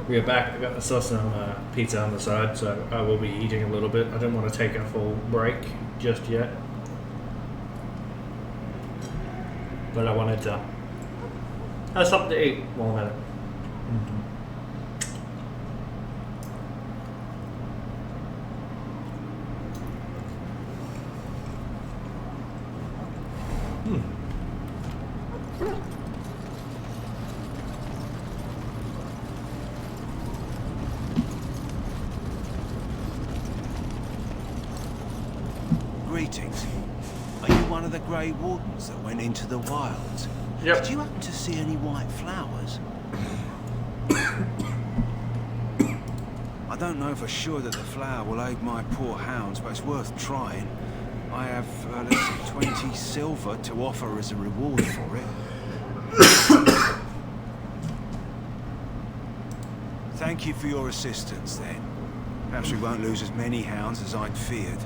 We are back. I got myself some pizza on the side, so I will be eating a little bit. I don't want to take a full break just yet, but I wanted to have something to eat while I'm at it. Greetings. Are you one of the Grey Wardens that went into the wilds? Yep. Did you happen to see any white flowers? I don't know for sure that the flower will aid my poor hounds, but it's worth trying. I have, let's see, 20 silver to offer as a reward for it. Thank you for your assistance, then. Perhaps we won't lose as many hounds as I'd feared.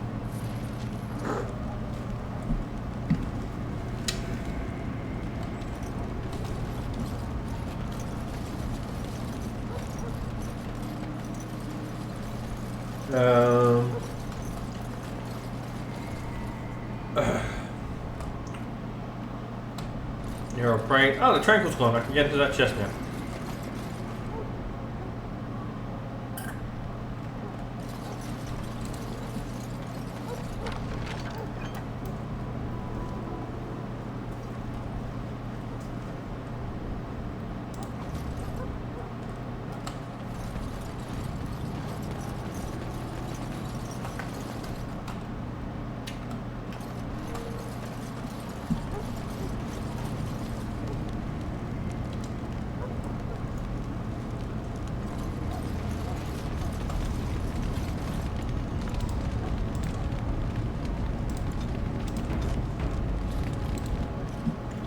You're praying. Oh, the tranquil's gone. I can get into that chest now.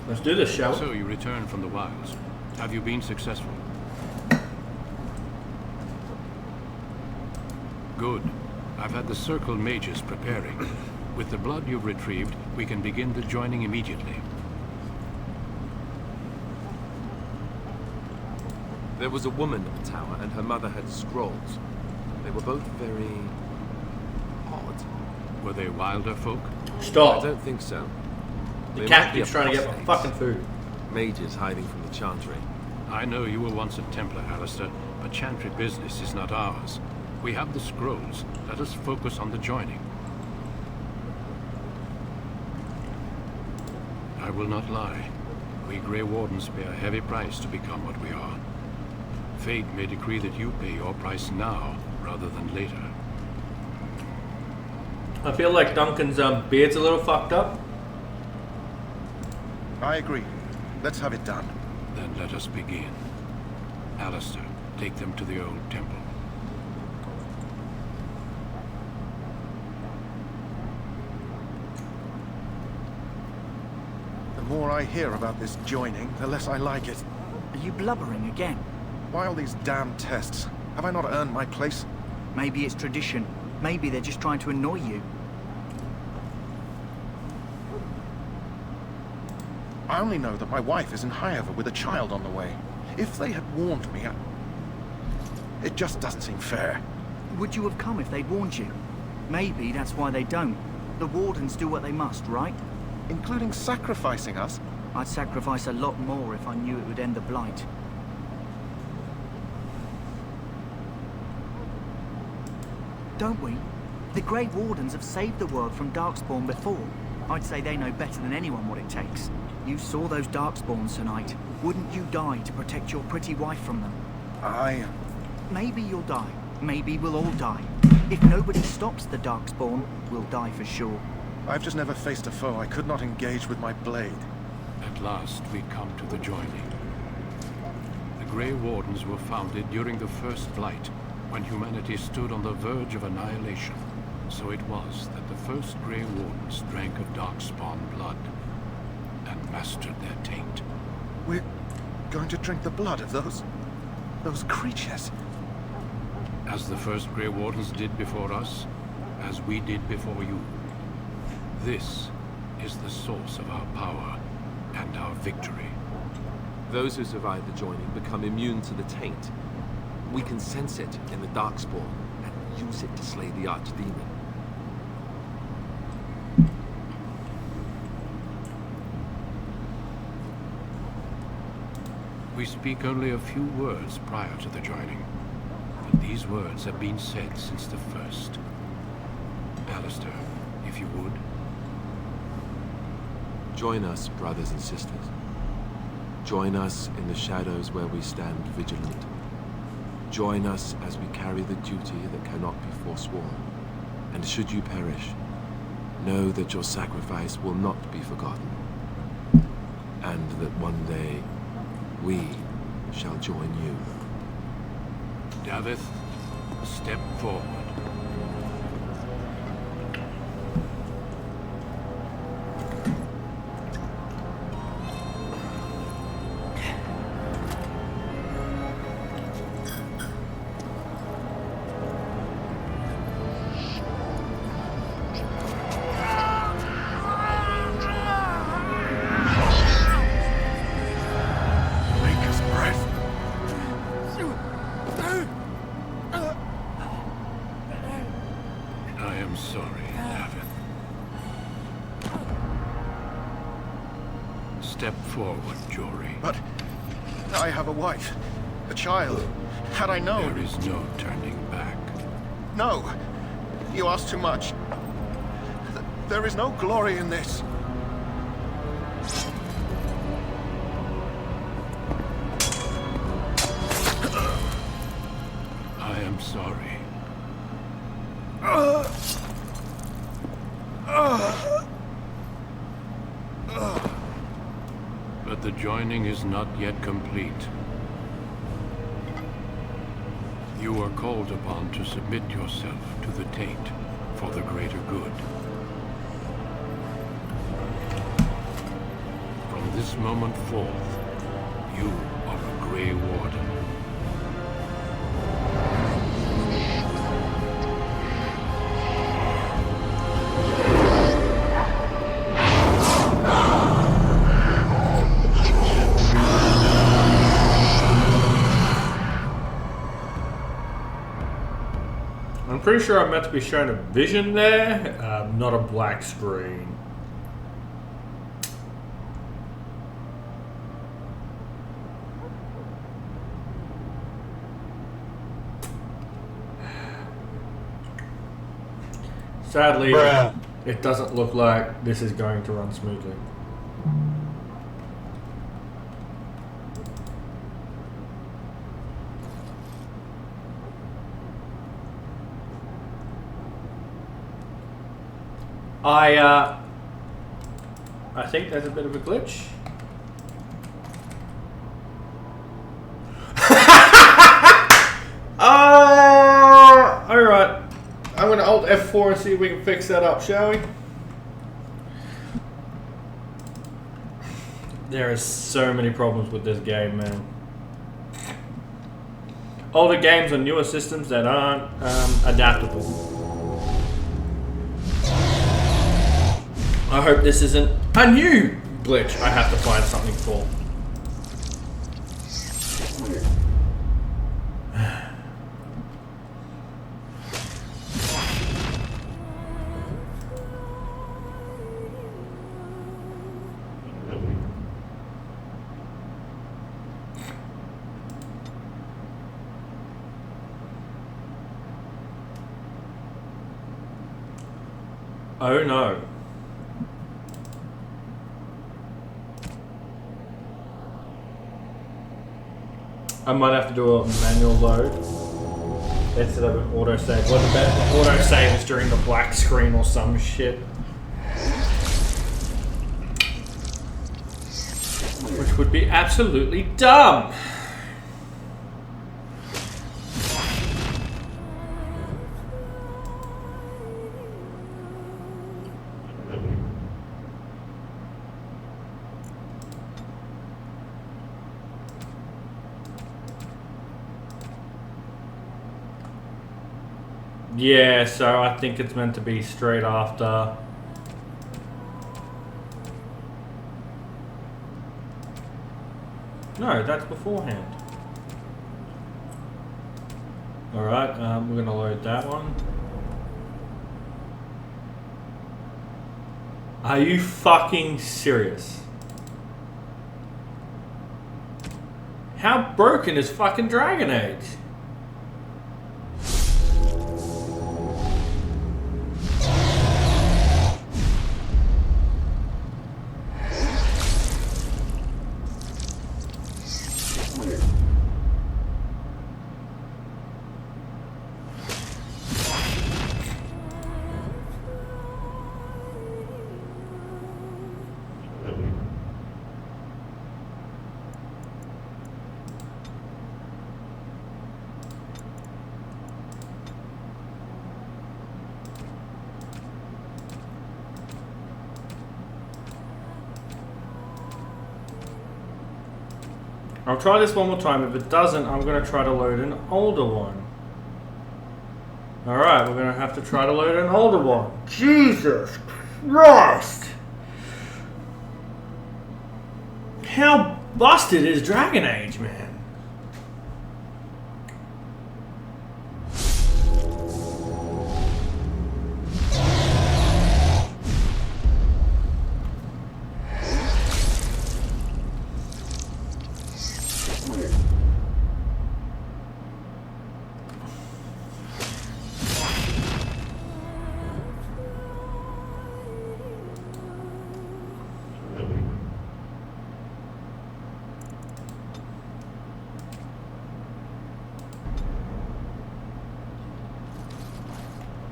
Let's do this, shall we? So you returned from the wilds. Have you been successful? Good. I've had the Circle mages preparing. With the blood you've retrieved, we can begin the joining immediately. There was a woman at the tower, and her mother had scrolls. They were both very odd. Were they wilder folk? I Stop. don't think so. The They cat might be keeps trying to get my apostates. fucking food. Mages hiding from the Chantry. I know you were once a Templar, Alistair, but Chantry business is not ours. We have the scrolls. Let us focus on the joining. I will not lie. We Grey Wardens pay a heavy price to become what we are. Fate may decree that you pay your price now, rather than later. I feel like Duncan's beard's a little fucked up. I agree. Let's have it done. Then let us begin. Alistair, take them to the old temple. The more I hear about this joining, the less I like it. Are you blubbering again? Why all these damn tests? Have I not earned my place? Maybe it's tradition. Maybe they're just trying to annoy you. I only know that my wife is in Highover with a child on the way. If they had warned me, it just doesn't seem fair. Would you have come if they'd warned you? Maybe that's why they don't. The Wardens do what they must, right? Including sacrificing us? I'd sacrifice a lot more if I knew it would end the Blight. Don't we? The Grey Wardens have saved the world from Darkspawn before. I'd say they know better than anyone what it takes. You saw those Darkspawns tonight. Wouldn't you die to protect your pretty wife from them? Maybe you'll die. Maybe we'll all die. If nobody stops the Darkspawn, we'll die for sure. I've just never faced a foe I could not engage with my blade. At last, we come to the joining. The Grey Wardens were founded during the First Blight, when humanity stood on the verge of annihilation. So it was that the first Grey Wardens drank of Darkspawn blood and mastered their taint. We're going to drink the blood of those creatures. As the first Grey Wardens did before us, as we did before you. This is the source of our power and our victory. Those who survive the joining become immune to the taint. We can sense it in the Darkspawn and use it to slay the Archdemon. We speak only a few words prior to the joining, but these words have been said since the first. Alistair, if you would. Join us, brothers and sisters. Join us in the shadows where we stand vigilant. Join us as we carry the duty that cannot be forsworn. And should you perish, know that your sacrifice will not be forgotten. And that one day, we shall join you. Davith, step forward. I am sorry, Davith. Step forward, Jory. But I have a wife, a child. Had I known... There is no turning back. No! You ask too much. There is no glory in this. I am sorry. But the joining is not yet complete. You are called upon to submit yourself to the Taint for the greater good. From this moment forth, you are a Grey Warden. I'm pretty sure I'm meant to be shown a vision there, not a black screen. Sadly, it doesn't look like this is going to run smoothly. I think there's a bit of a glitch. Alright. I'm gonna Alt F4 and see if we can fix that up, shall we? There are so many problems with this game, man. Older games on newer systems that aren't adaptable. I hope this isn't a new glitch I have to find something for. Oh no. I might have to do a manual load instead of an autosave. What about autosave is during the black screen or some shit? Which would be absolutely dumb. Yeah, so I think it's meant to be straight after. No, that's beforehand. Alright, we're gonna load that one. Are you fucking serious? How broken is fucking Dragon Age? I'll try this one more time. If it doesn't, I'm going to try to load an older one. Alright, we're going to have to try to load an older one. Jesus Christ! How busted is Dragon Age, man?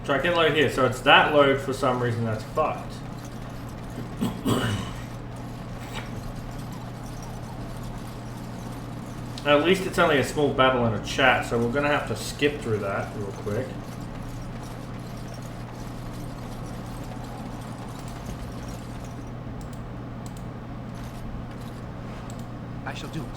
So I can load here, so it's that load for some reason that's fucked. At least it's only a small battle in a chat, so we're gonna have to skip through that real quick. I shall do it.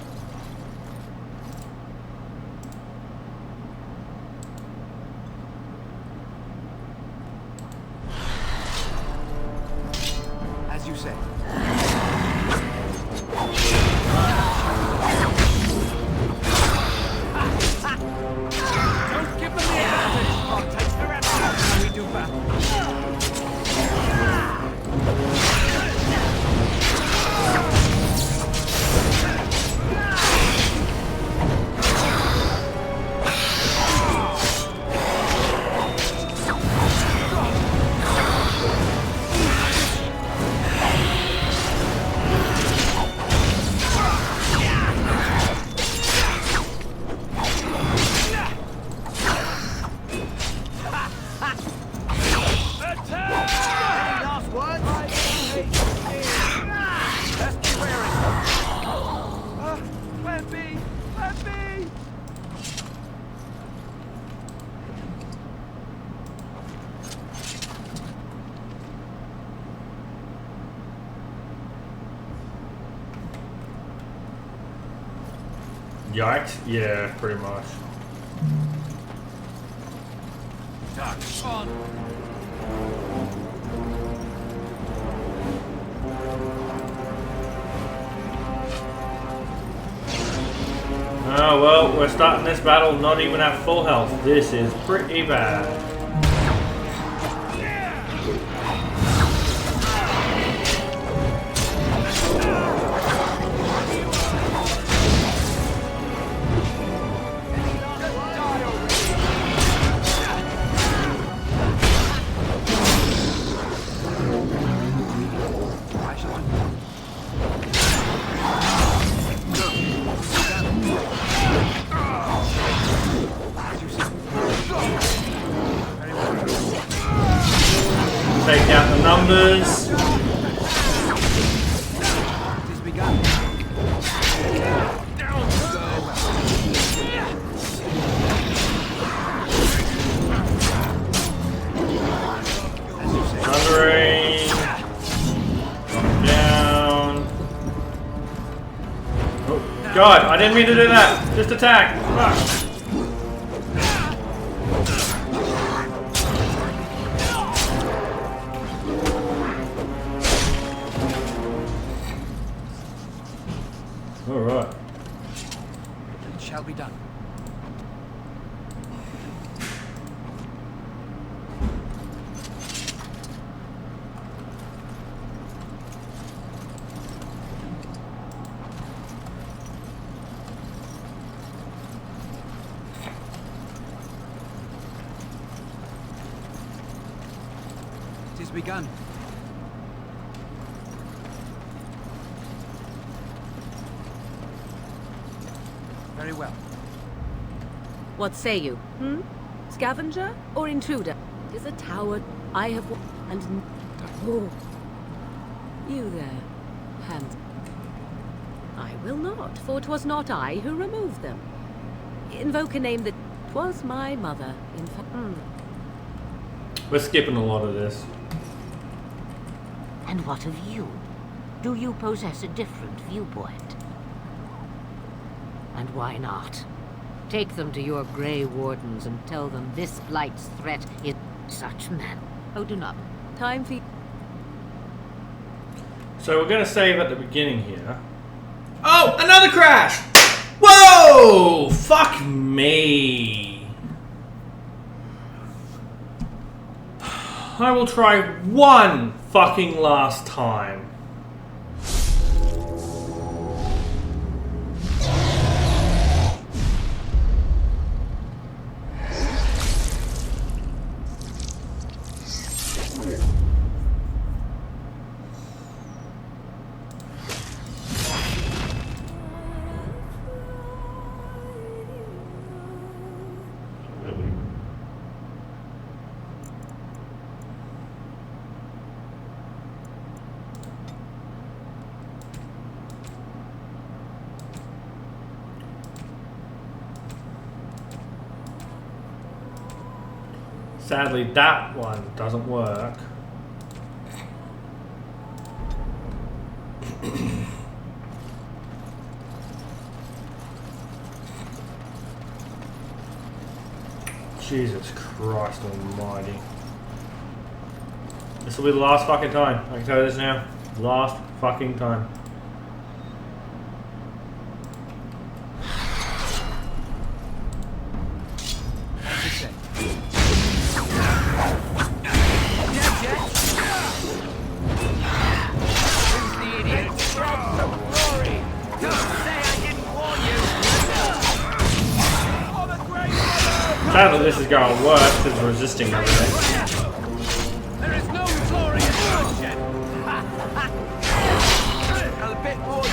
As you say. Don't give them the advantage! I'll take the rest how we do battle. Yikes? Yeah, pretty much. Oh well, we're starting this battle not even at full health. This is pretty bad. Take out the numbers. Thundering. Down. Oh, God, I didn't mean to do that. Just attack. Fuck. It shall be done. has begun. Very well. What say you? Scavenger or intruder? It is a tower I have and oh, you there, hands. I will not, for 'twas not I who removed them. Invoke a name that 'twas my mother. In fact, We're skipping a lot of this. And what of you? Do you possess a different viewpoint? And why not? Take them to your Grey Wardens and tell them this Blight's threat is such man. Oh, do not. time for So we're going to save at the beginning here. Oh, another crash! Whoa! Fuck me. I will try one fucking last time. Sadly, that one doesn't work. Jesus Christ almighty. This will be the last fucking time. I can tell you this now. Last fucking time. Sadly, this is going worse because resisting everything. There is no glory in bloodshed. A bit more.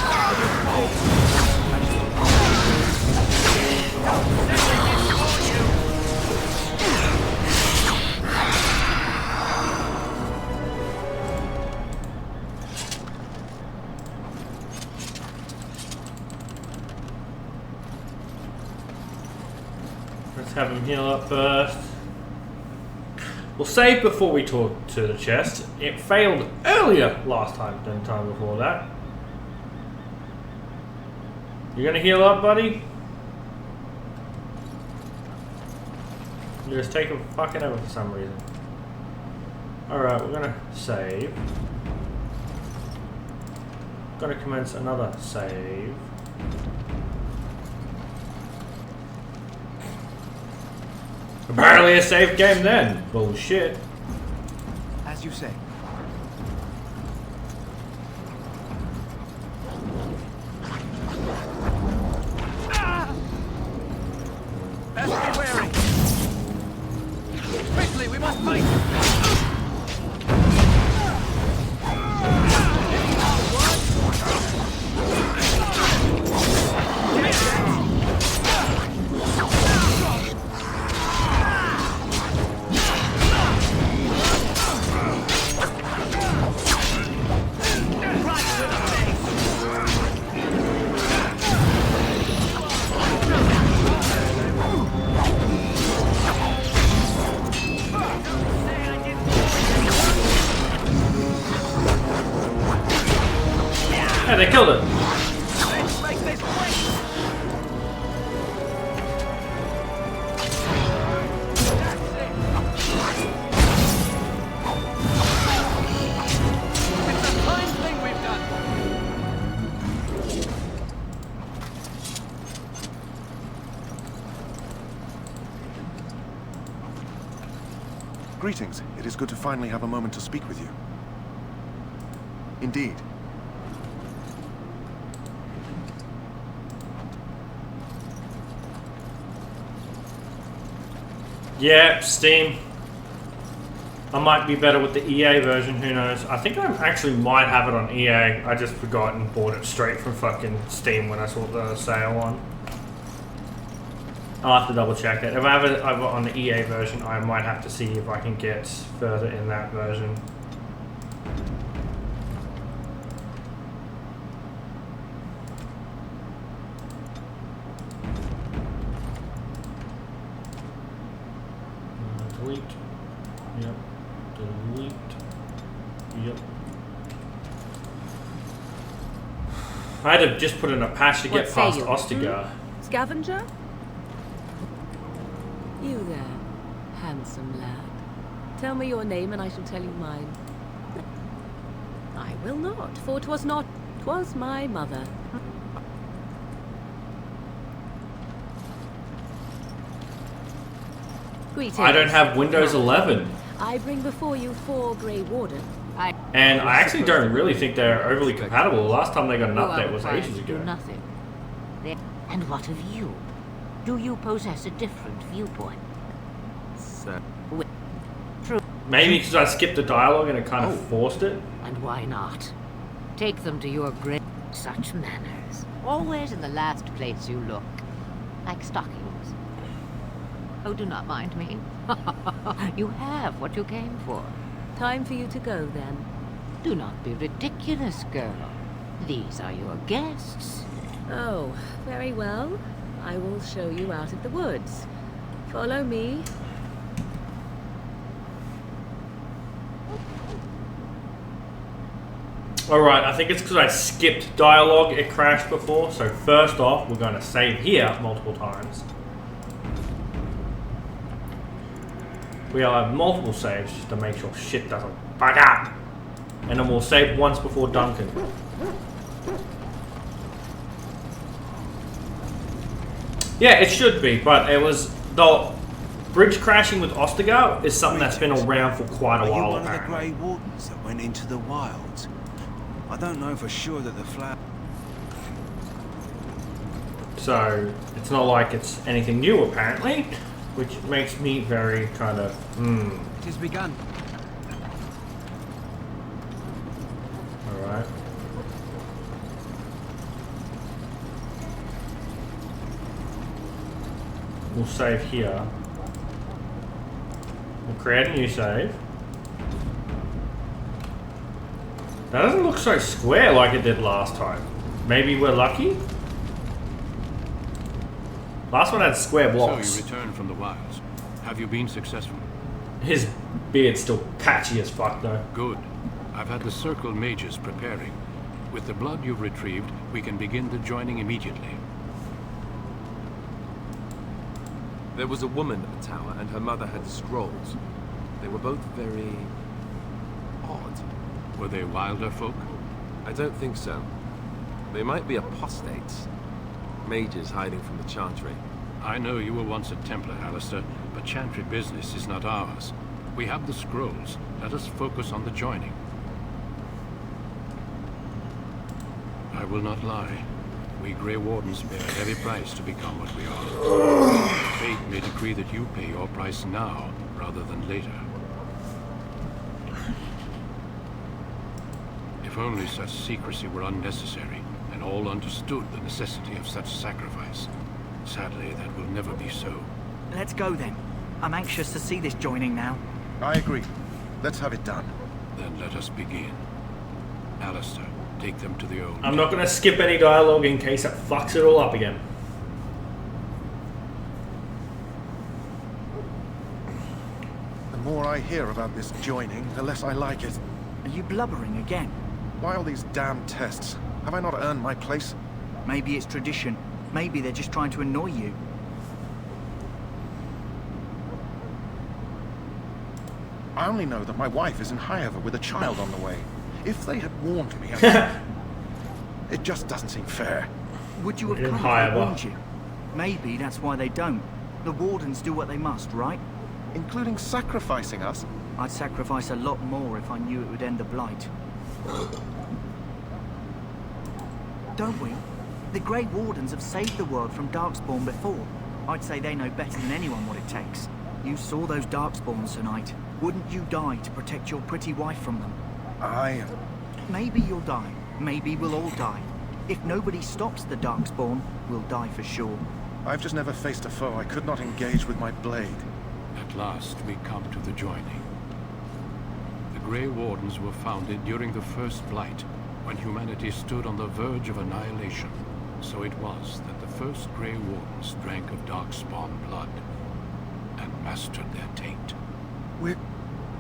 Let's have him heal up first. We'll save before we talk to the chest. It failed earlier last time than the time before that. You gonna heal up, buddy? You're just taking fucking ever for some reason. Alright, we're gonna save. Gonna commence another save. Apparently a safe game then. Bullshit. As you say. Best be wary. Quickly, we must fight. Hey, they killed it. Greetings. It is good to finally have a moment to speak with you. Indeed. Yeah, Steam. I might be better with the EA version, who knows. I think I actually might have it on EA. I just forgot and bought it straight from fucking Steam when I saw the sale on. I'll have to double check it. If I have it on the EA version, I might have to see if I can get further in that version. Delete. Yep. Delete. Yep. I had to just put in a patch to get past Ostagar. Scavenger? You there, handsome lad. Tell me your name and I shall tell you mine. I will not, for 'twas not, 'twas my mother. Greetings. I don't have Windows 11. I bring before you 4 Grey Warden. And I actually don't really think they're overly compatible. The last time they got an You are update was required ages to do ago. nothing. And what of you? Do you possess a different viewpoint? Sir. True. Maybe because I skipped the dialogue and it kind of forced it. And why not? Take them to your grave. Such manners. Always in the last place you look. Like stockings. Oh, do not mind me. You have what you came for. Time for you to go, then. Do not be ridiculous, girl. These are your guests. Oh, very well. I will show you out of the woods. Follow me. Alright, I think it's because I skipped dialogue, it crashed before. So first off, we're going to save here multiple times. We'll have multiple saves just to make sure shit doesn't bug up. And then we'll save once before Duncan. Yeah, it should be, but it was... The bridge crashing with Ostagar is something that's been around for quite a Are you while, one of the apparently. Grey Wardens that went into the wilds? I don't know for sure that the flower... So, it's not like it's anything new, apparently. Which makes me very kind of, It has begun. Alright. We'll save here. We'll create a new save. That doesn't look so square like it did last time. Maybe we're lucky? Last one had square blocks. So you returned from the wilds. Have you been successful? His beard's still patchy as fuck though. Good. I've had the Circle mages preparing. With the blood you've retrieved, we can begin the joining immediately. There was a woman at the tower, and her mother had scrolls. They were both very... odd. Were they wilder folk? I don't think so. They might be apostates. Mages hiding from the Chantry. I know you were once a Templar, Alistair, but Chantry business is not ours. We have the scrolls. Let us focus on the joining. I will not lie. We Grey Wardens pay a heavy price to become what we are. Fate may decree that you pay your price now, rather than later. If only such secrecy were unnecessary, and all understood the necessity of such sacrifice. Sadly, that will never be so. Let's go then. I'm anxious to see this joining now. I agree. Let's have it done. Then let us begin. Alistair, take them to the old... I'm not going to skip any dialogue in case it fucks it all up again. The more I hear about this joining, the less I like it. Are you blubbering again? Why all these damn tests? Have I not earned my place? Maybe it's tradition. Maybe they're just trying to annoy you. I only know that my wife is in Highover with a child on the way. If they had warned me, it just doesn't seem fair. Would you have In come if Highover. they warned you? Maybe that's why they don't. The Wardens do what they must, right? Including sacrificing us? I'd sacrifice a lot more if I knew it would end the Blight. Don't we? The Grey Wardens have saved the world from Darkspawn before. I'd say they know better than anyone what it takes. You saw those Darkspawns tonight. Wouldn't you die to protect your pretty wife from them? Maybe you'll die. Maybe we'll all die. If nobody stops the Darkspawn, we'll die for sure. I've just never faced a foe I could not engage with my blade. At last, we come to the joining. The Grey Wardens were founded during the First Blight, when humanity stood on the verge of annihilation. So it was that the first Grey Wardens drank of Darkspawn blood and mastered their taint. We're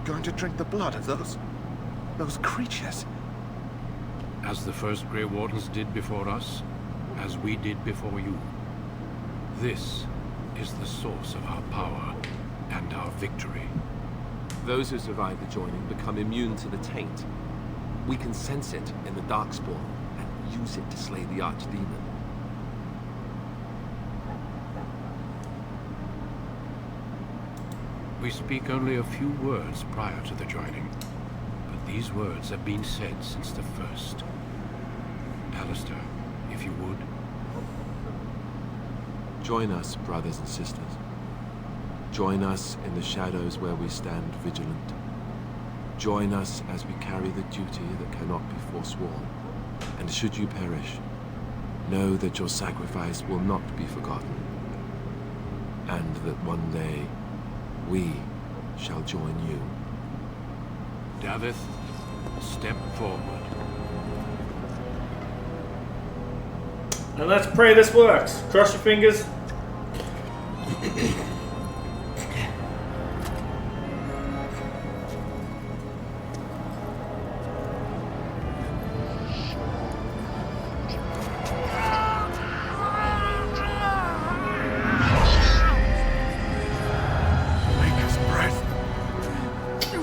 going to drink the blood of those creatures. As the first Grey Wardens did before us, as we did before you. This is the source of our power and our victory. Those who survive the joining become immune to the taint. We can sense it in the Darkspawn and use it to slay the Archdemon. We speak only a few words prior to the joining, but these words have been said since the first. Alistair, if you would. Join us, brothers and sisters. Join us in the shadows where we stand vigilant. Join us as we carry the duty that cannot be forsworn. And should you perish, know that your sacrifice will not be forgotten. And that one day, we shall join you. Davith, step forward. And let's pray this works. Cross your fingers.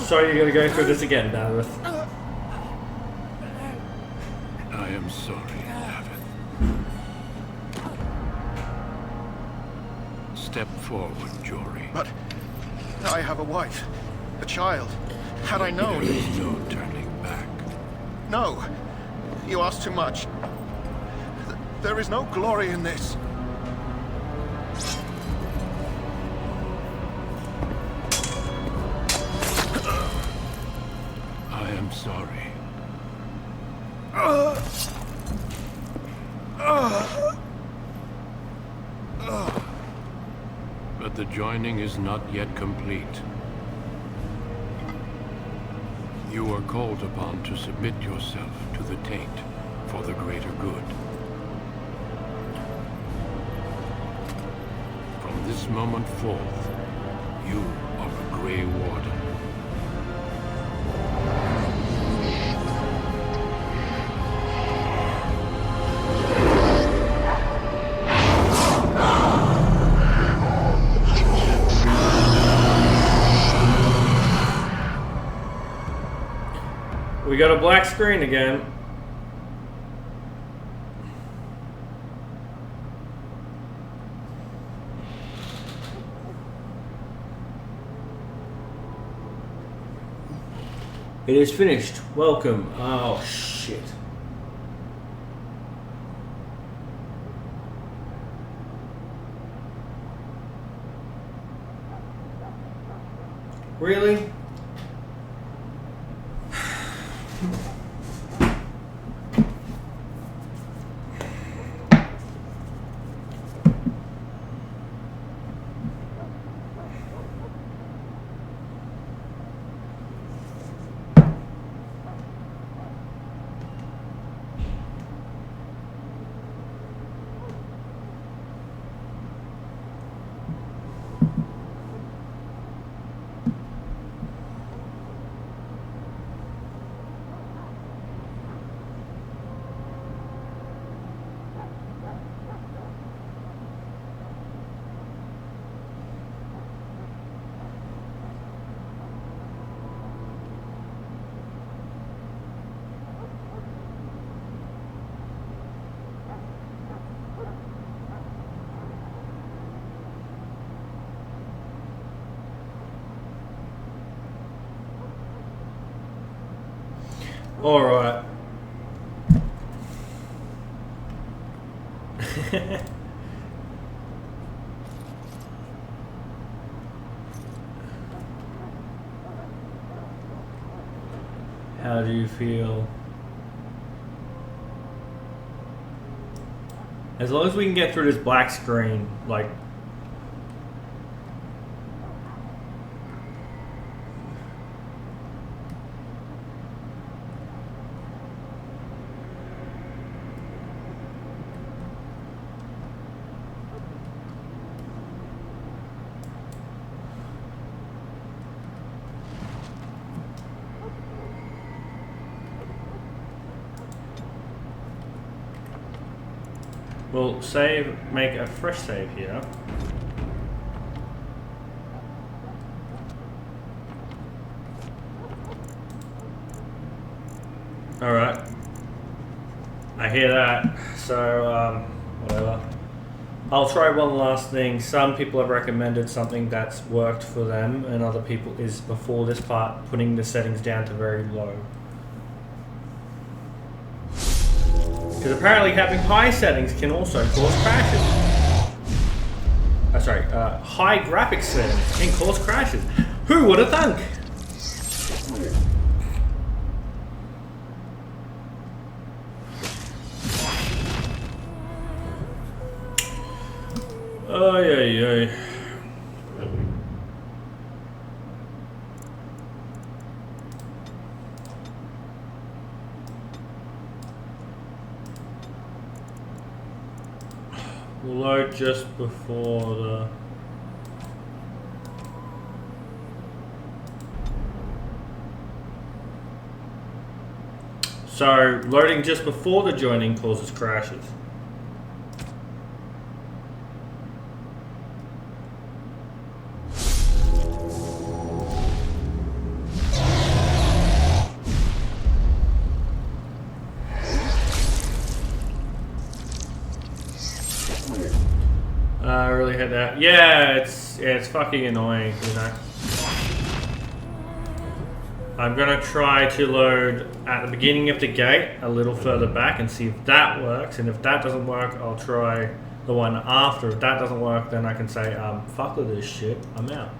Sorry you're going to go through this again, Davith. I am sorry, Davith. Step forward, Jory. But I have a wife, a child. Had I known... There is no turning back. No, you ask too much. There is no glory in this. I am sorry. But the joining is not yet complete. You are called upon to submit yourself to the taint for the greater good. From this moment forth, you are a Grey Warden. We got a black screen again. It is finished. Welcome. Oh, shit. Really? All right. How do you feel? As long as we can get through this black screen, like... We'll save, make a fresh save here. Alright. I hear that. So, whatever. I'll try one last thing. Some people have recommended something that's worked for them, and other people is, before this part, putting the settings down to very low. Because apparently having high settings can also cause crashes. High graphics settings can cause crashes. Who would have thunk? Ay. We'll load just before the... So, loading just before the joining causes crashes. I really hate that. Yeah, it's fucking annoying, you know. I'm gonna try to load at the beginning of the gate a little further back and see if that works, and if that doesn't work, I'll try the one after. If that doesn't work, then I can say, fuck with this shit, I'm out.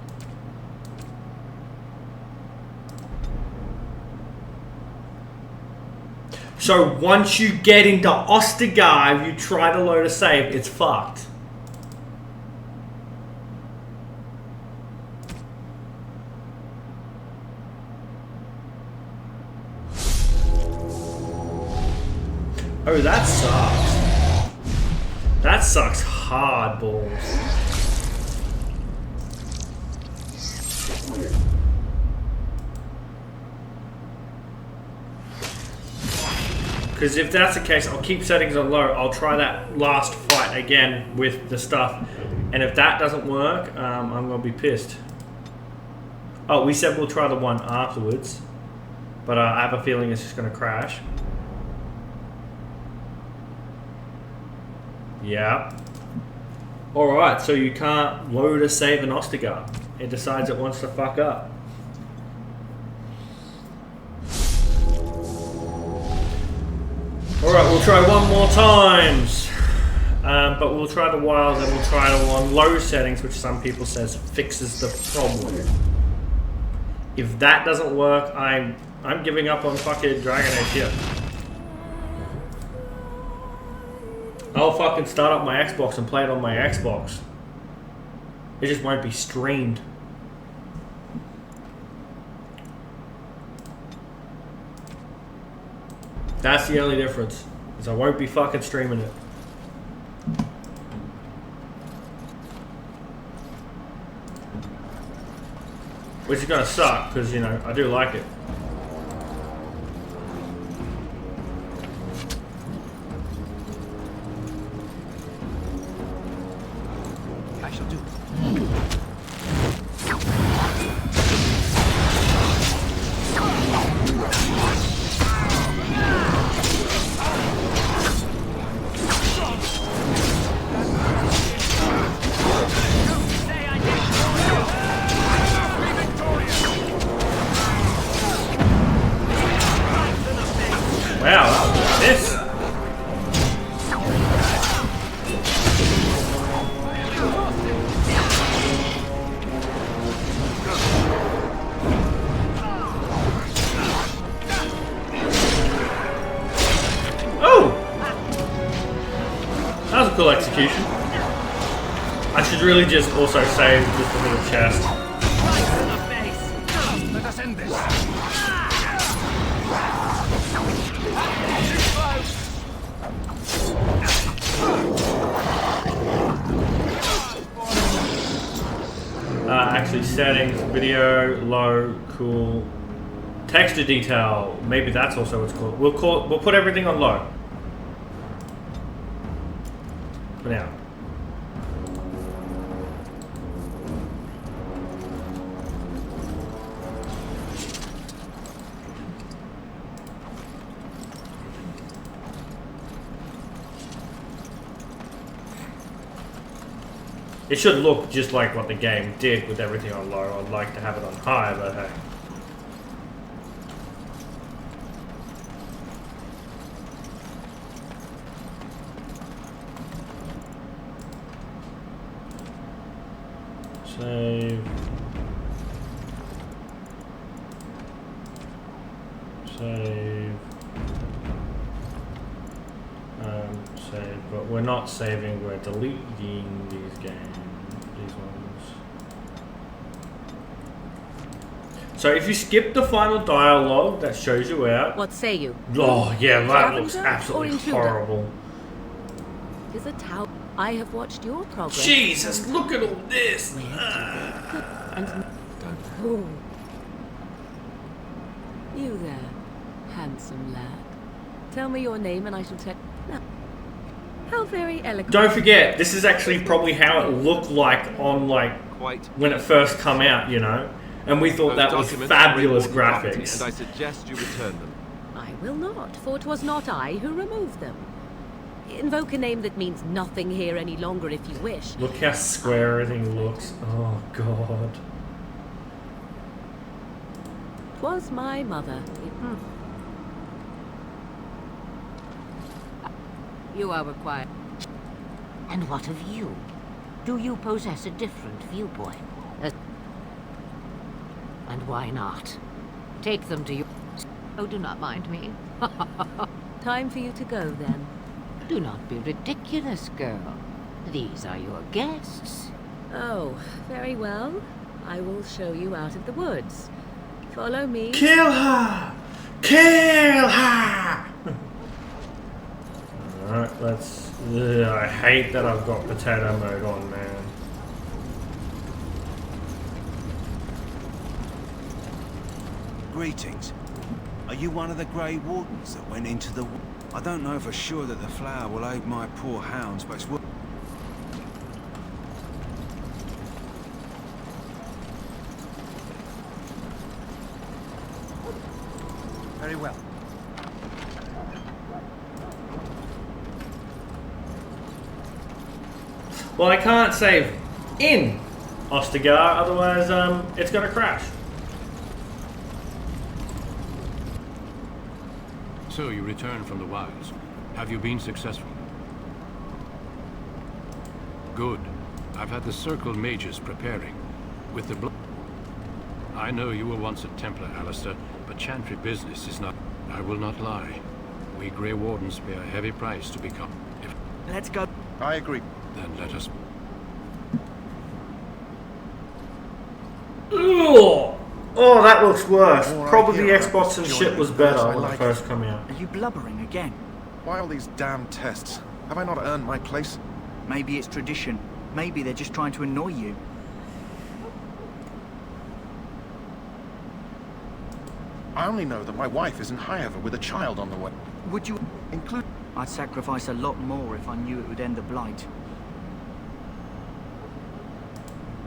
So once you get into Ostagar, if you try to load a save, it's fucked. Oh, that sucks. That sucks hard balls. Because if that's the case, I'll keep settings on low. I'll try that last fight again with the stuff. And if that doesn't work, I'm going to be pissed. Oh, we said we'll try the one afterwards. But I have a feeling it's just going to crash. Yeah. Alright, so you can't load a save in Ostagar. It decides it wants to fuck up. Alright, we'll try one more times. But we'll try the wilds and we'll try it on low settings, which some people says fixes the problem. If that doesn't work, I'm giving up on fucking Dragon Age here. I'll fucking start up my Xbox and play it on my Xbox. It just won't be streamed. That's the only difference, is I won't be fucking streaming it. Which is gonna suck, because, you know, I do like it. I shall do. execution. I should really just also save just a little chest. Let us end this. Actually, settings, video, low, cool, texture detail. Maybe that's also what's called. We'll put everything on low for now. It should look just like what the game did with everything on low. I'd like to have it on high, but hey. Save. Save. Save. But we're not saving, we're deleting these games. These ones. So if you skip the final dialogue that shows you out. What say you? Oh yeah, that Scavenger looks or absolutely intruder? horrible. Is a tower. I have watched your progress. Jesus, look at all this. And oh. You there, handsome lad. Tell me your name and I shall tell. Now, how very elegant. Don't forget, this is actually probably how it looked like on Quite. when it first come out, you know, and we thought that Those was documents are fabulous Grey Warden property, graphics. And I suggest you return them. I will not, for it was not I who removed them. Invoke a name that means nothing here any longer if you wish. Look how square everything looks. Oh god. 'Twas my mother. You are required. And what of you? Do you possess a different viewpoint? And why not? Take them to you. Oh, do not mind me. Time for you to go then. Do not be ridiculous, girl. These are your guests. Oh, very well. I will show you out of the woods. Follow me. Kill her! Kill her! Alright, let's... Ugh, I hate that I've got potato mode on, man. Greetings. Are you one of the Grey Wardens that went into the... I don't know for sure that the flower will aid my poor hounds, but it's worth... Very well. Well, I can't save in Ostagar, otherwise it's gonna crash. So you return from the wilds. Have you been successful? Good. I've had the Circle mages preparing. With the blood... I know you were once a Templar, Alistair, but Chantry business is not... I will not lie. We Grey Wardens pay a heavy price to become... If... Let's go. I agree. Then let us... Ugh. Oh, that looks worse. The more I Probably the hear about Xbox this and joining shit was the better I when it like first it. came out. Are you blubbering again? Why all these damn tests? Have I not earned my place? Maybe it's tradition. Maybe they're just trying to annoy you. I only know that my wife is in Highever with a child on the way. Would you... Include... I'd sacrifice a lot more if I knew it would end the Blight.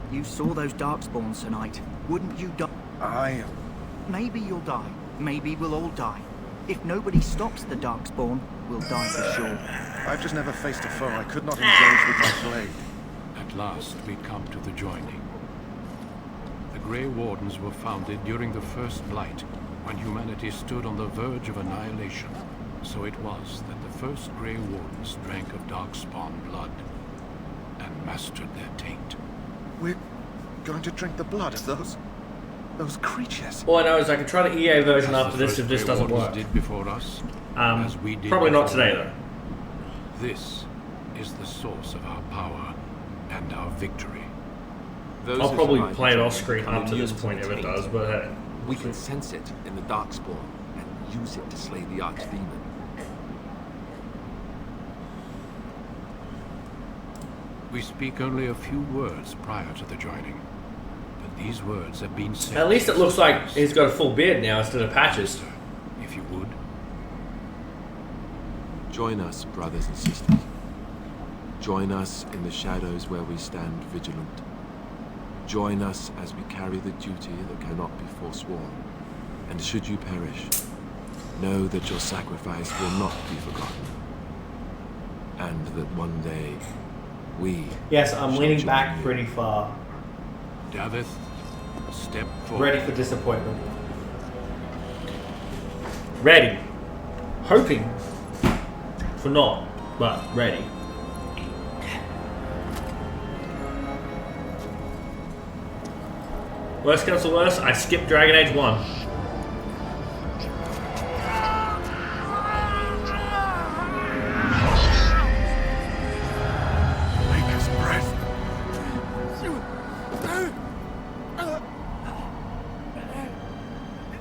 You saw those Darkspawns tonight. Wouldn't you die? Maybe you'll die. Maybe we'll all die. If nobody stops the Darkspawn, we'll die for sure. I've just never faced a foe I could not engage with my blade. At last, we come to the joining. The Grey Wardens were founded during the First Blight, when humanity stood on the verge of annihilation. So it was that the first Grey Wardens drank of Darkspawn blood and mastered their taint. We're going to drink the blood of those creatures. All I know is I can try the EA version As after the this first if this Grey doesn't Wardens work. did before us, as we did Probably not before today them. though. This is the source of our power and our victory. Those I'll who probably survive play it the off journey screen become up to this immune point if the it taint. does, but hey. We can sense it in the Darkspawn and use it to slay the Archdemon. We speak only a few words prior to the joining, but these words have been said. At least it looks like since. he's got a full beard now instead of patches. If you would. Join us, brothers and sisters. Join us in the shadows where we stand vigilant. Join us as we carry the duty that cannot be forsworn. And should you perish, know that your sacrifice will not be forgotten. And that one day, we Yes, I'm shall leaning join back you. pretty far. Davith, step forward. Ready for disappointment. Ready. Hoping for not, but ready. Worst comes to worst, I skipped Dragon Age 1. Take his breath.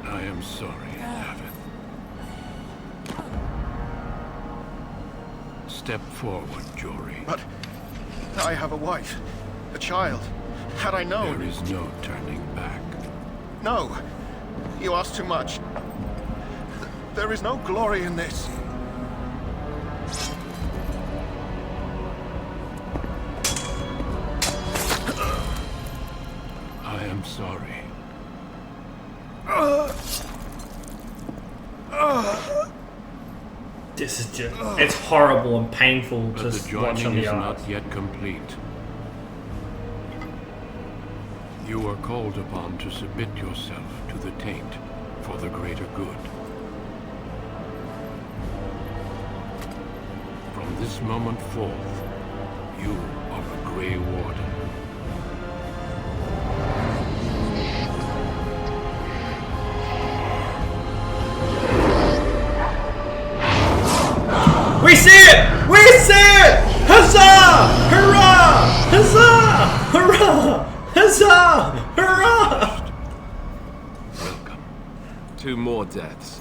I am sorry, Davith. Step forward, Jory. But I have a wife, a child. Had I known... There is no turning back. No. You ask too much. There is no glory in this. I am sorry. This is just, it's horrible and painful But to the watch on joining the is eyes. not yet complete. You are called upon to submit yourself to the taint for the greater good. From this moment forth, you are a Grey Warden. We see it! We see it! Huzzah! Hurrah! Huzzah! Hurrah! Huzzah! Hurrah! Welcome. 2 more deaths.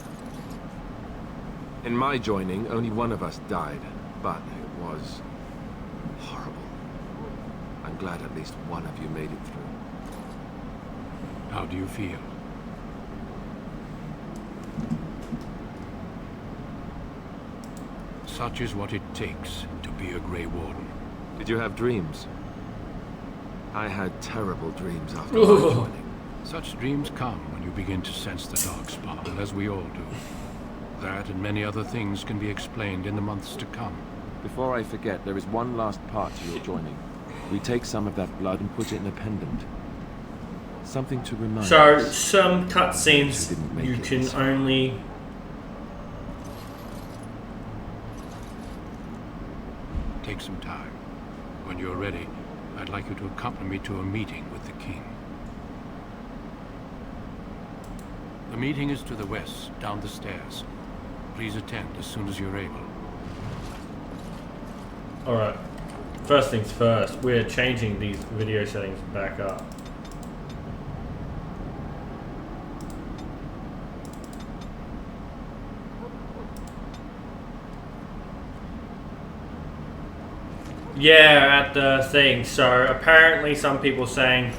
In my joining, only one of us died, but it was horrible. I'm glad at least one of you made it through. How do you feel? Such is what it takes to be a Grey Warden. Did you have dreams? I had terrible dreams after my Ooh. joining. Such dreams come when you begin to sense the Darkspawn, as we all do. That and many other things can be explained in the months to come. Before I forget, there is one last part to your joining. We take some of that blood and put it in a pendant. Something to remind So, us. some cutscenes You didn't make you it can this only... Take some time. When you're ready, I'd like you to accompany me to a meeting with the king. The meeting is to the west, down the stairs. Please attend as soon as you're able. Alright. First things first, we're changing these video settings back up. Yeah, at the thing. So apparently some people saying,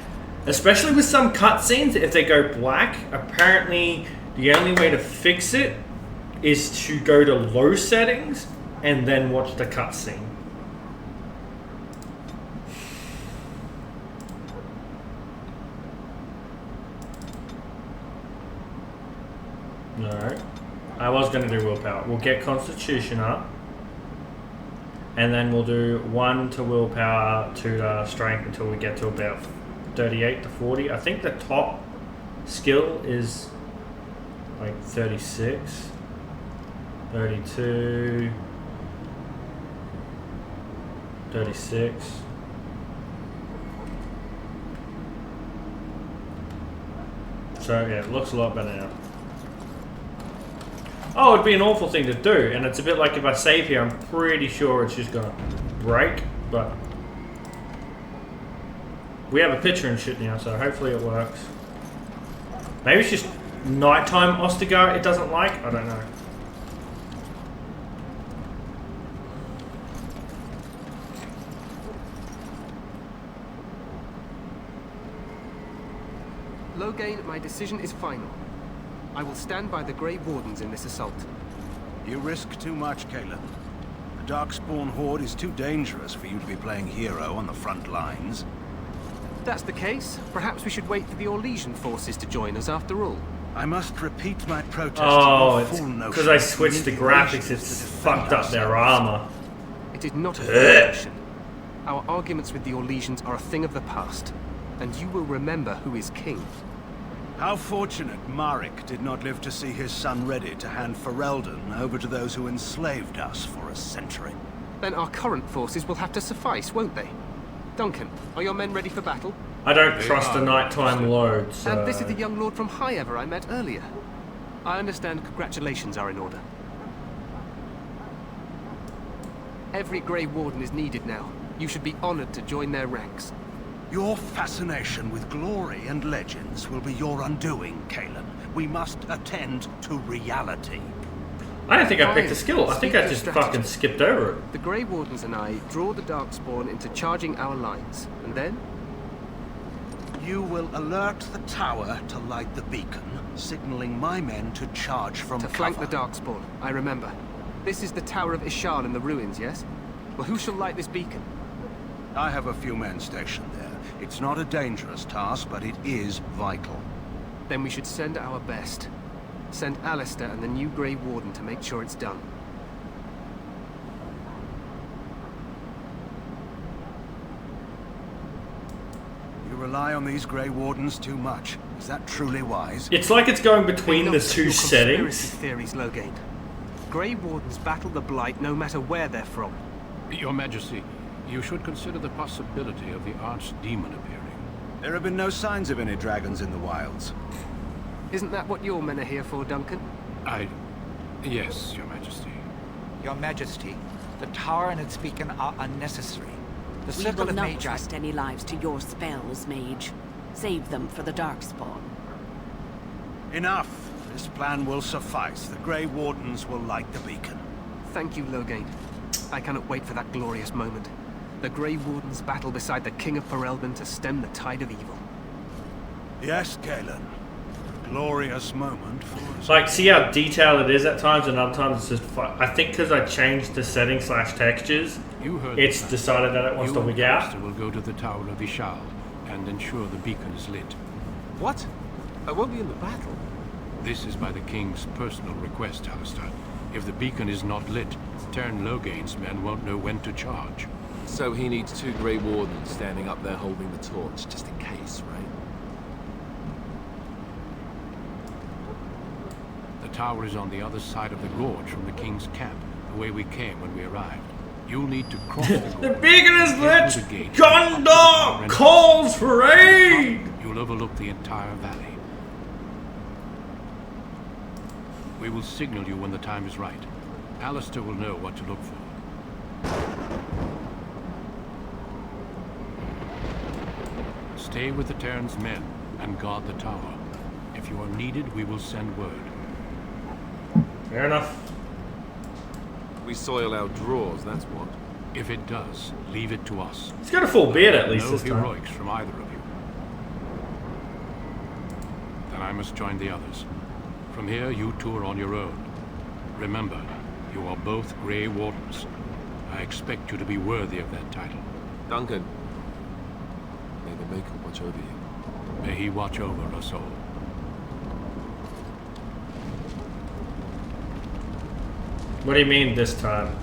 especially with some cutscenes, if they go black, apparently the only way to fix it is to go to low settings and then watch the cutscene. Alright. I was going to do willpower. We'll get Constitution up. And then we'll do 1 to willpower, 2 to strength until we get to about 38 to 40. I think the top skill is like 36, 32, 36. So yeah, it looks a lot better now. Oh, it'd be an awful thing to do, and it's a bit like if I save here, I'm pretty sure it's just gonna break, but we have a picture and shit now, so hopefully it works. Maybe it's just nighttime Ostagar it doesn't like. I don't know. Loghain, my decision is final. I will stand by the Grey Wardens in this assault. You risk too much, Caleb. The Darkspawn Horde is too dangerous for you to be playing hero on the front lines. If that's the case, perhaps we should wait for the Orlesian forces to join us after all. I must repeat my protest. Oh, to your it's full notion because I of switched the manipulations graphics, to it's defend fucked up their ourselves. armor. It is not a violation. Our arguments with the Orlesians are a thing of the past, and you will remember who is king. How fortunate Marek did not live to see his son ready to hand Ferelden over to those who enslaved us for a century. Then our current forces will have to suffice, won't they? Duncan, are your men ready for battle? I don't trust the nighttime load, so... And this is the young lord from Highever I met earlier. I understand congratulations are in order. Every Grey Warden is needed now. You should be honored to join their ranks. Your fascination with glory and legends will be your undoing, Kalen. We must attend to reality. I don't think I picked a Fine. skill. I think Speak I of just strategy. fucking skipped over it. The Grey Wardens and I draw the Darkspawn into charging our lines, and then? You will alert the tower to light the beacon, signaling my men to charge from To cover. flank the Darkspawn, I remember. This is the Tower of Ishal in the ruins, yes? Well, who shall light this beacon? I have a few men stationed there. It's not a dangerous task, but it is vital. Then we should send our best. Send Alistair and the new Grey Warden to make sure it's done. You rely on these Grey Wardens too much. Is that truly wise? It's like it's going between the Enough two your settings. conspiracy theories, Loghain. Grey Wardens battle the Blight no matter where they're from. Your Majesty, you should consider the possibility of the Archdemon appearing. There have been no signs of any dragons in the wilds. Isn't that what your men are here for, Duncan? Yes, Your Majesty. Your Majesty, the tower and its beacon are unnecessary. The We Circle will of not Magi... trust any lives to your spells, mage. Save them for the Darkspawn. Enough. This plan will suffice. The Grey Wardens will light the beacon. Thank you, Loghain. I cannot wait for that glorious moment. The Grey Wardens battle beside the King of Ferelden to stem the tide of evil. Yes, Galen. Glorious moment for us. Like, see how detailed it is at times, and other times it's just I think because I changed the settings / textures, You heard it's the decided that it wants You to and wig out. Alistair will go to the Tower of Ishal and ensure the beacon is lit. What? I won't be in the battle. This is by the King's personal request, Alistair. If the beacon is not lit, Tern Loghain's men won't know when to charge. So he needs 2 Grey Wardens standing up there holding the torch, just in case, right? The tower is on the other side of the gorge from the King's camp, the way we came when we arrived. You'll need to cross the gorge. The beacon is get to lit! the gate, Gondor and calls for aid! You'll overlook the entire valley. We will signal you when the time is right. Alistair will know what to look for. Stay with the Terran's men and guard the tower. If you are needed, we will send word. Fair enough. We soil our drawers, that's what. If it does, leave it to us. He's got a full beard at least No this time. heroics from either of you. Then I must join the others. From here, you two are on your own. Remember, you are both Grey Wardens. I expect you to be worthy of that title. Duncan, may the Maker watch over you. May he watch over us all. What do you mean this time?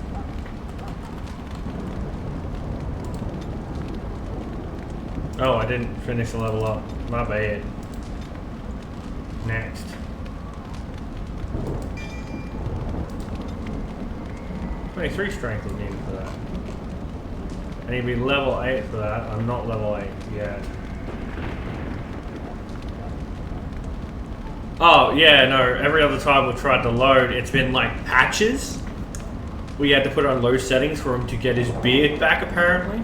Oh, I didn't finish the level up. My bad. Next. "23 strength is needed for that. I need to be level 8 for that. I'm not level 8 yet. Oh, yeah, no. Every other time we've tried to load, it's been like patches. we had to put it on low settings for him to get his beard back, apparently.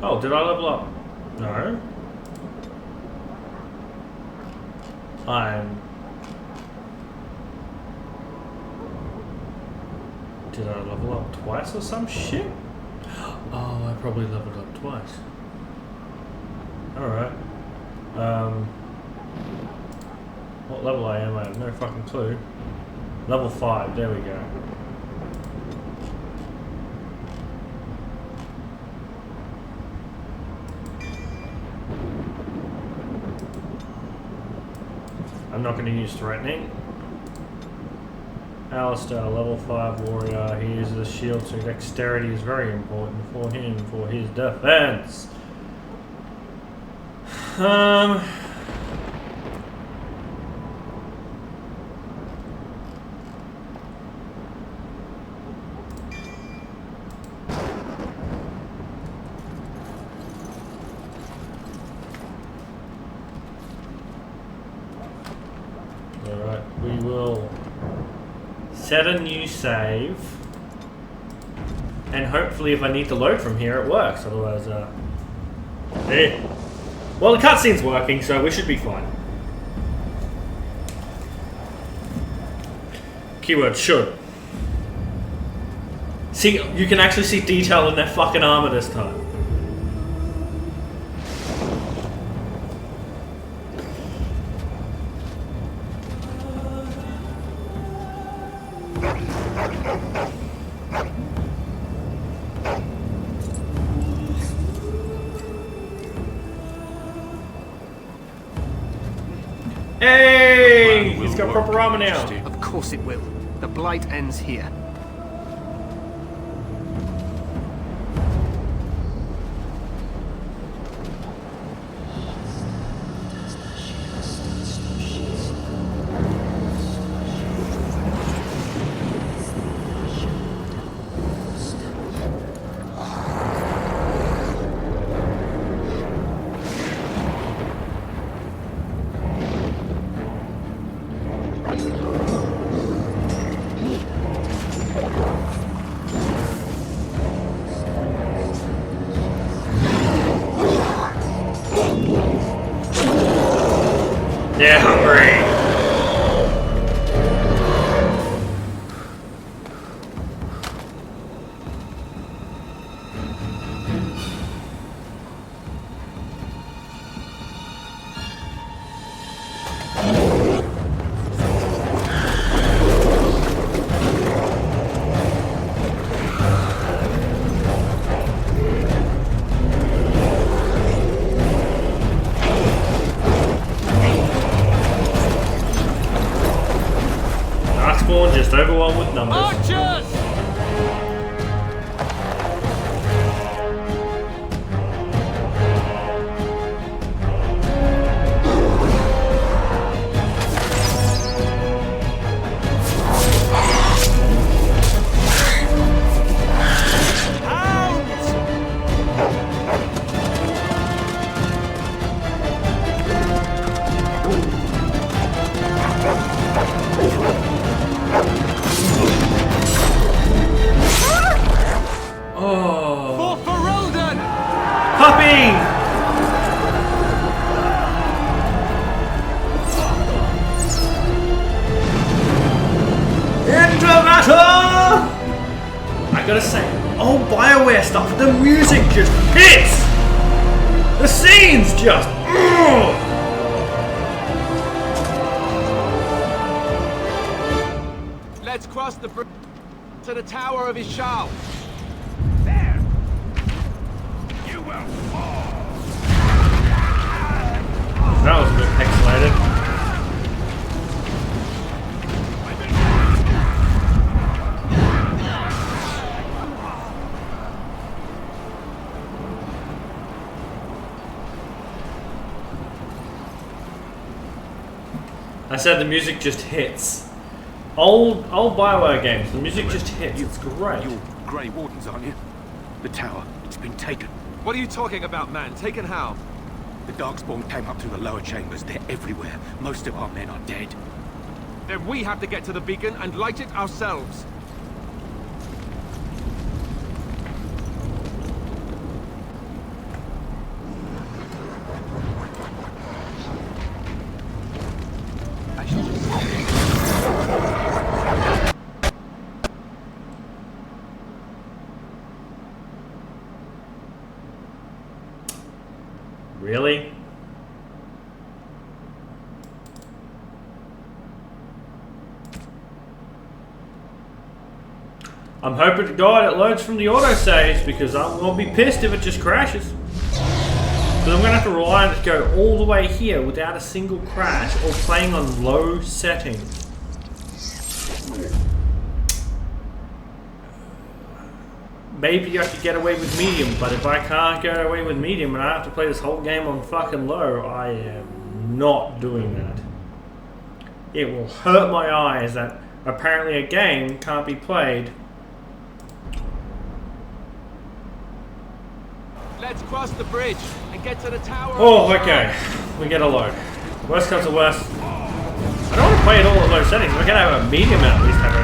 Oh, did I level up? No. Did I level up twice or some shit? Oh, I probably leveled up twice. Alright. What level I am, I have no fucking clue. Level 5, there we go. I'm not going to use threatening. Alistair, level 5 warrior. He uses a shield, so dexterity is very important for him, for his defense. Alright, we will set a new save, and hopefully if I need to load from here it works, otherwise eh. Well, the cutscene's working, so we should be fine. Keyword should. See, you can actually see detail in their fucking armor this time. Hey! He's got proper armor now. Of course it will. The blight ends here. They're hungry. Darkspawn just overwhelmed with numbers. Archers! Oh. For Ferelden! Puppy! Into battle! I gotta say, oh, BioWare stuff, the music just hits! The scenes just... Ugh! Let's cross the bridge to the Tower of Ishal. That was a bit pixelated. said the music just hits. Old BioWare games, the music just hits. It's great. You're Grey Wardens, aren't you? The tower, it's been taken. What are you talking about, man? Taken how? The Darkspawn came up through the lower chambers. They're everywhere. Most of our men are dead. Then we have to get to the beacon and light it ourselves. Really? I'm hoping to God it loads from the autosaves because I will be pissed if it just crashes. Because I'm going to have to rely on it to go all the way here without a single crash or playing on low settings. Maybe I could get away with medium, but if I can't get away with medium and I have to play this whole game on fucking low, I am not doing that. It will hurt my eyes that apparently a game can't be played. Let's cross the bridge and get to the tower. Oh, okay. We get a load. Worst comes to worst. I don't want to play it all at low settings. We're going to have a medium at least. Have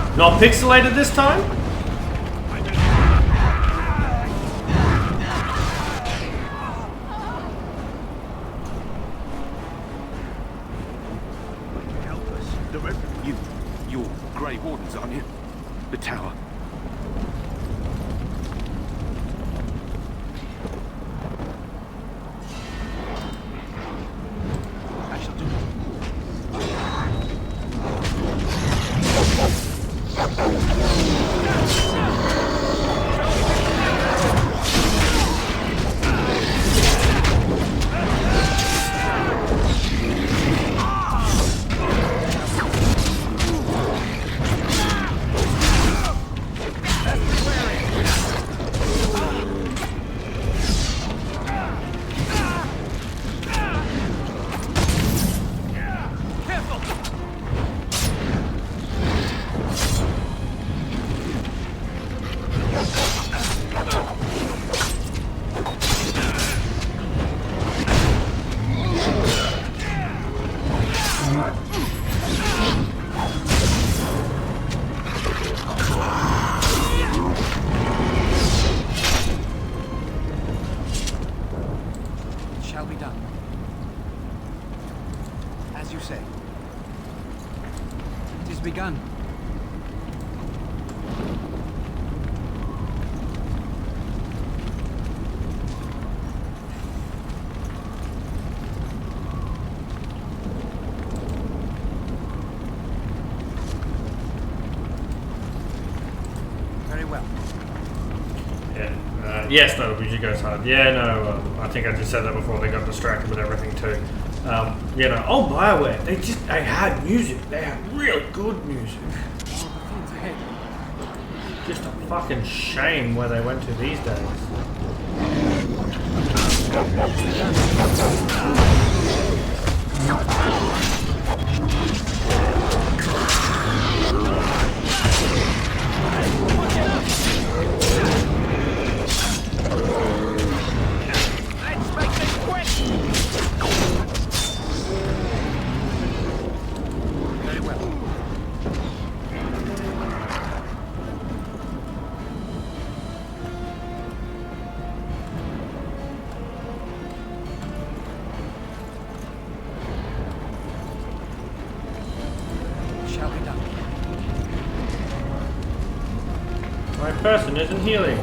everything. Not pixelated this time? You're Grey Wardens, aren't you? The tower. I shall do begun. Very well. Yeah. Yes, no, you goes hard. Yeah, no, I think I just said that before they got distracted with everything too. You know, oh, BioWare, they had music. They had real good music. Just a fucking shame where they went to these days. Let's make this quick! Very well. Shall be done. My person isn't healing.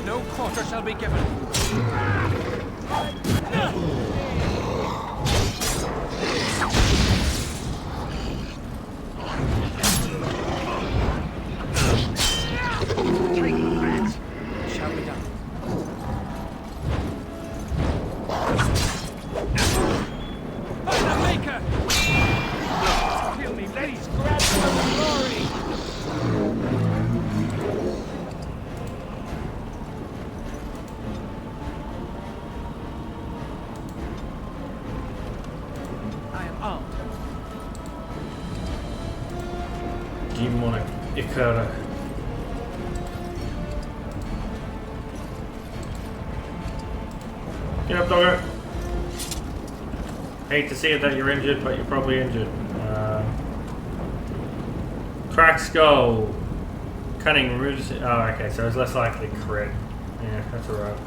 No quarter shall be given. Shall be done. art. Demonic Ikara. Get up, doggo. Hate to see it that you're injured, but you're probably injured. Cracked skull. Cunning removes. Oh, okay, so it's less likely crit. Yeah, that's alright.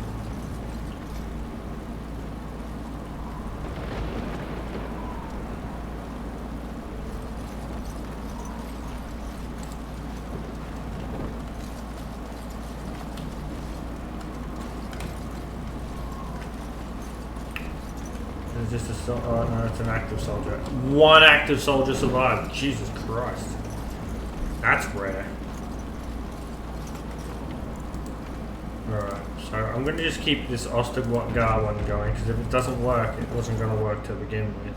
Is this a soldier? Oh no, it's an active soldier. One active soldier survived. Jesus Christ. That's rare. Alright, so I'm going to just keep this Ostagar one going, because if it doesn't work, it wasn't going to work to begin with.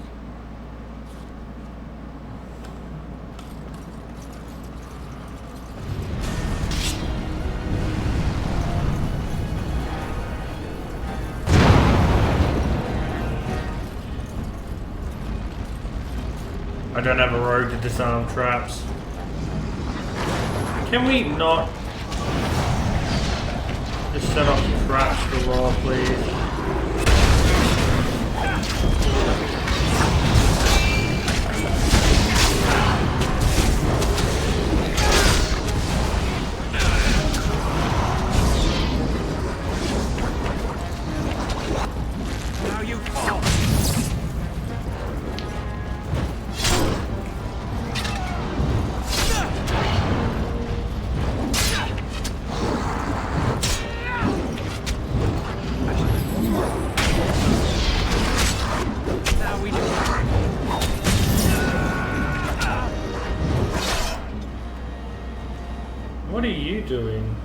I don't have a rogue to disarm traps. Can we not just set off the traps to roll, please? Now you fall. What are you doing?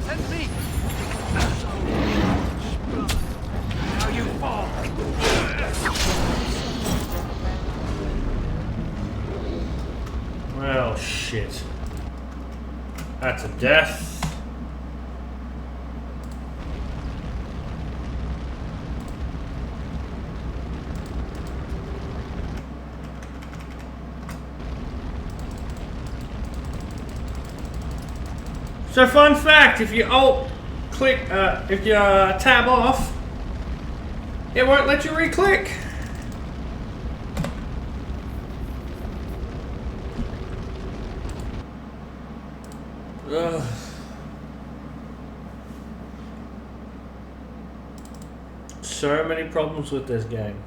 Send me. Now you fall. Well, shit. That's a death. So fun fact, if you click, if you tab off, it won't let you re-click. Ugh. So many problems with this game.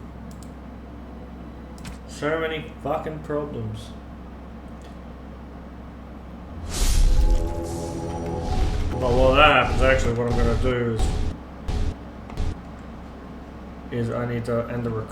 So many fucking problems. Well, while that happens, actually what I'm going to do is I need to end the recording.